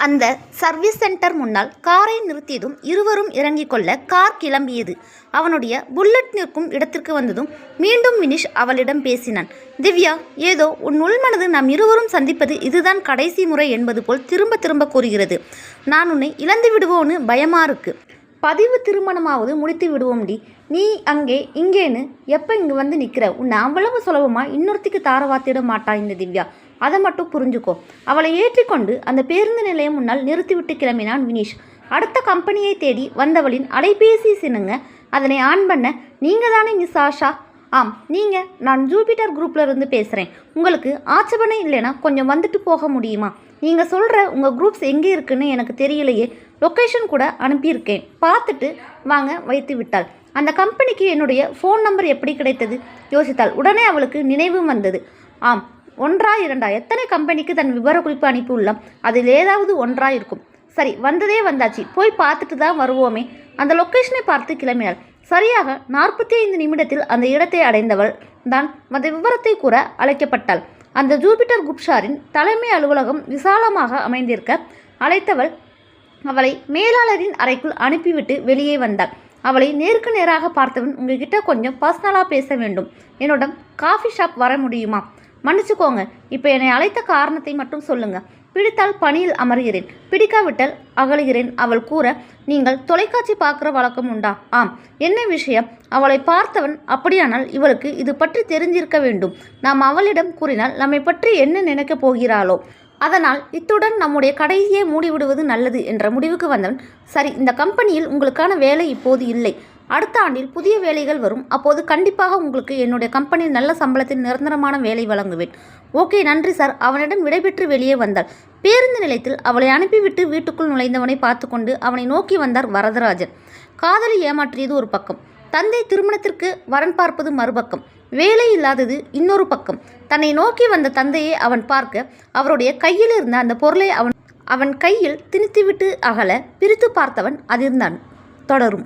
அந்த service centre முன்னால் காரை நிறுத்தியதும் இருவரும் இறங்கிக் கொள்ள கார் கிளம்பியது. அவனுடைய புல்லட் நிற்கும் இடத்திற்கு வந்ததும் மீண்டும் வினிஷ் அவளிடம் பேசினான். திவ்யா, ஏதோ உன் உள்மனது நாம் இருவரும் சந்திப்பது இதுதான் கடைசி முறை என்பது போல் திரும்ப திரும்ப கூறுகிறது. நான் உன்னை இழந்து விடுவோன்னு பயமா இருக்கு. பதிவு திருமணமாவது முடித்து விடுவோம்டி. நீ அங்கே இங்கேன்னு எப்போ இங்கே வந்து நிற்கிற? உன்னை அவ்வளவு சுலபமாக இன்னொருத்திக்கு தாரவாத்திட மாட்டா இந்த திவ்யா. அதை மட்டும் புரிஞ்சுக்கோ. அவளை ஏற்றிக்கொண்டு அந்த பேருந்து நிலையம் முன்னால் நிறுத்திவிட்டு கிளம்பினான் வினிஷ். அடுத்த கம்பெனியை தேடி வந்தவளின் அலைபேசி சினுங்க அதனை ஆன் பண்ண, நீங்கள் தானே மிஸ் ஆஷா? ஆம், நீங்கள். நான் ஜூபிட்டர் குரூப்பில் இருந்து பேசுகிறேன். உங்களுக்கு ஆட்சேபனை இல்லைன்னா கொஞ்சம் வந்துட்டு போக முடியுமா? நீங்கள் சொல்கிற உங்கள் குரூப்ஸ் எங்கே இருக்குன்னு எனக்கு தெரியலையே. லொக்கேஷன் கூட அனுப்பியிருக்கேன், பார்த்துட்டு வாங்க வைத்து விட்டாள். அந்த கம்பெனிக்கு என்னுடைய ஃபோன் நம்பர் எப்படி கிடைத்தது யோசித்தாள். உடனே அவளுக்கு நினைவு வந்தது. ஆம், ஒன்றா இரண்டா எத்தனை கம்பெனிக்கு தன் விவர குறிப்பு அனுப்பி உள்ளாம். அதில் ஏதாவது ஒன்றா இருக்கும். சரி, வந்ததே வந்தாச்சு, போய் பார்த்துட்டு தான் வருவோமே. அந்த லொக்கேஷனை பார்த்து கிளம்பினாள். சரியாக 45 நிமிடத்தில் அந்த இடத்தை அடைந்தவள் தான் அந்த விவரத்தை கூற அழைக்கப்பட்டாள். அந்த ஜூபிட்டர் குப்ஷாரின் தலைமை அலுவலகம் விசாலமாக அமைந்திருக்க அழைத்தவள் அவளை மேலாளரின் அறைக்குள் அனுப்பிவிட்டு வெளியே வந்தாள். அவளை நேருக்கு நேராக பார்த்தவன், உங்ககிட்ட கொஞ்சம் பர்சனலாக பேச வேண்டும். என்னோட காஃபி ஷாப் வர முடியுமா? மன்னிச்சுக்கோங்க, இப்போ என்னை அழைத்த காரணத்தை மட்டும் சொல்லுங்க. பிடித்தால் பணியில் அமர்கிறேன், பிடிக்காவிட்டால் அகலுகிறேன் அவள் கூற, நீங்கள் தொலைக்காட்சி பார்க்குற வழக்கம் உண்டா? ஆம். என்ன விஷயம்? அவளை பார்த்தவன், அப்படியானால் இவளுக்கு இது பற்றி தெரிஞ்சிருக்க வேண்டும். நாம் அவளிடம் கூறினால் நம்மை பற்றி என்ன நினைக்கப் போகிறாளோ, அதனால் இத்துடன் நம்முடைய கடைசியை மூடிவிடுவது நல்லது என்ற முடிவுக்கு வந்தவன், சரி, இந்த கம்பெனியில் உங்களுக்கான வேலை இப்போது இல்லை. அடுத்த ஆண்டில் புதிய வேலைகள் வரும். அப்போது கண்டிப்பாக உங்களுக்கு என்னுடைய கம்பெனியில் நல்ல சம்பளத்தில் நிரந்தரமான வேலை வழங்குவேன். ஓகே, நன்றி சார். அவனிடம் விடைபெற்று வெளியே வந்தாள். பேருந்து நிலையத்தில் அவளை அனுப்பிவிட்டு வீட்டுக்குள் நுழைந்தவனை பார்த்து கொண்டு அவனை நோக்கி வந்தார் வரதராஜன். காதலி ஏமாற்றியது ஒரு பக்கம், தந்தை திருமணத்திற்கு வரன் பார்ப்பது மறுபக்கம், வேலை இல்லாதது இன்னொரு பக்கம். தன்னை நோக்கி வந்த தந்தையை அவன் பார்க்க அவருடைய கையில் இருந்த அந்த பொருளை அவன் கையில் திணித்துவிட்டு அகல பிரித்து பார்த்தவன் அதிர்ந்தான். தொடரும்.